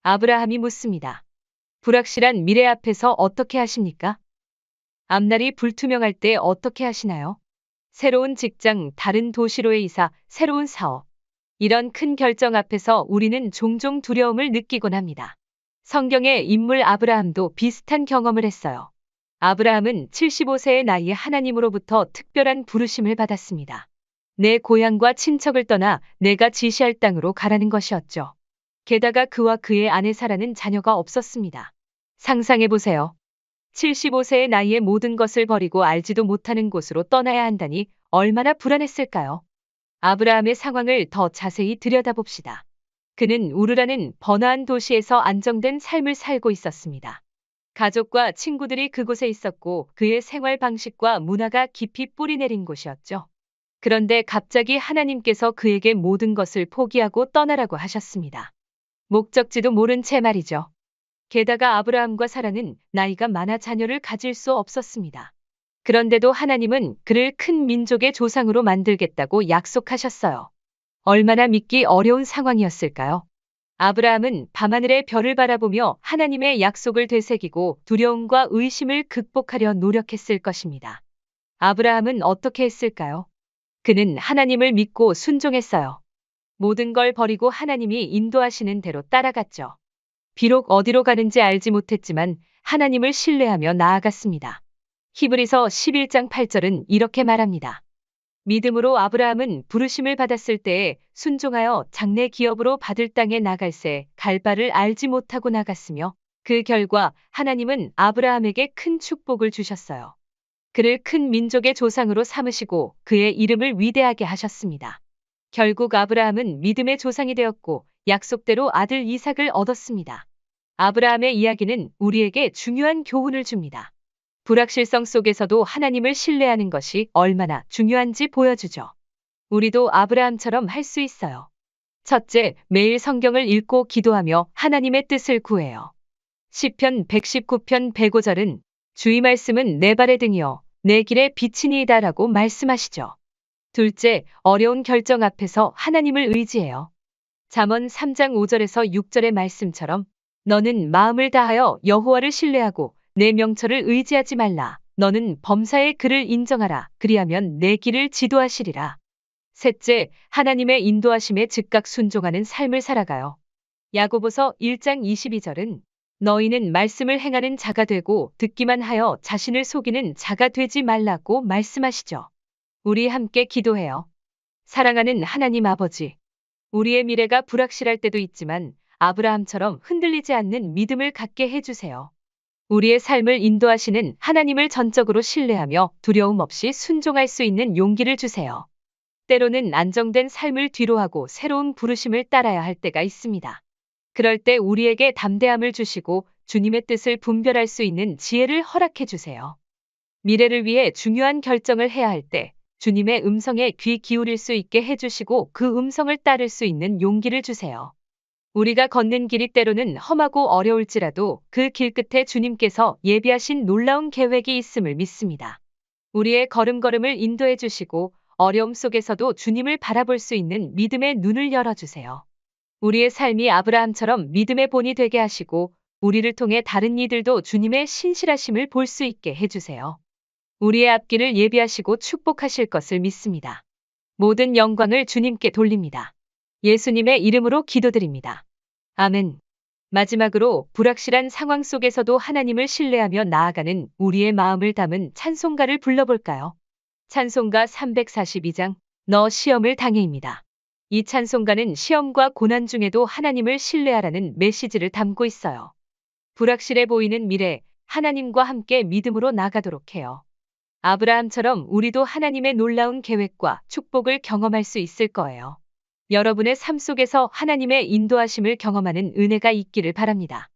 아브라함이 묻습니다. 불확실한 미래 앞에서 어떻게 하십니까? 앞날이 불투명할 때 어떻게 하시나요? 새로운 직장, 다른 도시로의 이사, 새로운 사업. 이런 큰 결정 앞에서 우리는 종종 두려움을 느끼곤 합니다. 성경의 인물 아브라함도 비슷한 경험을 했어요. 아브라함은 75세의 나이에 하나님으로부터 특별한 부르심을 받았습니다. 내 고향과 친척을 떠나 내가 지시할 땅으로 가라는 것이었죠. 게다가 그와 그의 아내 사라는 자녀가 없었습니다. 상상해보세요. 75세의 나이에 모든 것을 버리고 알지도 못하는 곳으로 떠나야 한다니 얼마나 불안했을까요? 아브라함의 상황을 더 자세히 들여다봅시다. 그는 우르라는 번화한 도시에서 안정된 삶을 살고 있었습니다. 가족과 친구들이 그곳에 있었고 그의 생활 방식과 문화가 깊이 뿌리 내린 곳이었죠. 그런데 갑자기 하나님께서 그에게 모든 것을 포기하고 떠나라고 하셨습니다. 목적지도 모른 채 말이죠. 게다가 아브라함과 사라는 나이가 많아 자녀를 가질 수 없었습니다. 그런데도 하나님은 그를 큰 민족의 조상으로 만들겠다고 약속하셨어요. 얼마나 믿기 어려운 상황이었을까요? 아브라함은 밤하늘의 별을 바라보며 하나님의 약속을 되새기고 두려움과 의심을 극복하려 노력했을 것입니다. 아브라함은 어떻게 했을까요? 그는 하나님을 믿고 순종했어요. 모든 걸 버리고 하나님이 인도하시는 대로 따라갔죠. 비록 어디로 가는지 알지 못했지만 하나님을 신뢰하며 나아갔습니다. 히브리서 11장 8절은 이렇게 말합니다. 믿음으로 아브라함은 부르심을 받았을 때에 순종하여 장래 기업으로 받을 땅에 나갈새 갈 바를 알지 못하고 나갔으며 그 결과 하나님은 아브라함에게 큰 축복을 주셨어요. 그를 큰 민족의 조상으로 삼으시고 그의 이름을 위대하게 하셨습니다. 결국 아브라함은 믿음의 조상이 되었고 약속대로 아들 이삭을 얻었습니다. 아브라함의 이야기는 우리에게 중요한 교훈을 줍니다. 불확실성 속에서도 하나님을 신뢰하는 것이 얼마나 중요한지 보여주죠. 우리도 아브라함처럼 할 수 있어요. 첫째, 매일 성경을 읽고 기도하며 하나님의 뜻을 구해요. 시편 119편 105절은 주의 말씀은 내 발의 등이요 내 길의 빛이니이다라고 말씀하시죠. 둘째, 어려운 결정 앞에서 하나님을 의지해요. 잠언 3장 5절에서 6절의 말씀처럼 너는 마음을 다하여 여호와를 신뢰하고 내 명철을 의지하지 말라. 너는 범사의 그를 인정하라. 그리하면 내 길을 지도하시리라. 셋째, 하나님의 인도하심에 즉각 순종하는 삶을 살아가요. 야고보서 1장 22절은 너희는 말씀을 행하는 자가 되고 듣기만 하여 자신을 속이는 자가 되지 말라고 말씀하시죠. 우리 함께 기도해요. 사랑하는 하나님 아버지, 우리의 미래가 불확실할 때도 있지만 아브라함처럼 흔들리지 않는 믿음을 갖게 해주세요. 우리의 삶을 인도하시는 하나님을 전적으로 신뢰하며 두려움 없이 순종할 수 있는 용기를 주세요. 때로는 안정된 삶을 뒤로하고 새로운 부르심을 따라야 할 때가 있습니다. 그럴 때 우리에게 담대함을 주시고 주님의 뜻을 분별할 수 있는 지혜를 허락해 주세요. 미래를 위해 중요한 결정을 해야 할 때 주님의 음성에 귀 기울일 수 있게 해주시고 그 음성을 따를 수 있는 용기를 주세요. 우리가 걷는 길이 때로는 험하고 어려울지라도 그 길 끝에 주님께서 예비하신 놀라운 계획이 있음을 믿습니다. 우리의 걸음걸음을 인도해 주시고 어려움 속에서도 주님을 바라볼 수 있는 믿음의 눈을 열어주세요. 우리의 삶이 아브라함처럼 믿음의 본이 되게 하시고 우리를 통해 다른 이들도 주님의 신실하심을 볼 수 있게 해주세요. 우리의 앞길을 예비하시고 축복하실 것을 믿습니다. 모든 영광을 주님께 돌립니다. 예수님의 이름으로 기도드립니다. 아멘. 마지막으로 불확실한 상황 속에서도 하나님을 신뢰하며 나아가는 우리의 마음을 담은 찬송가를 불러볼까요? 찬송가 342장 너 시험을 당해입니다. 이 찬송가는 시험과 고난 중에도 하나님을 신뢰하라는 메시지를 담고 있어요. 불확실해 보이는 미래, 하나님과 함께 믿음으로 나가도록 해요. 아브라함처럼 우리도 하나님의 놀라운 계획과 축복을 경험할 수 있을 거예요. 여러분의 삶 속에서 하나님의 인도하심을 경험하는 은혜가 있기를 바랍니다.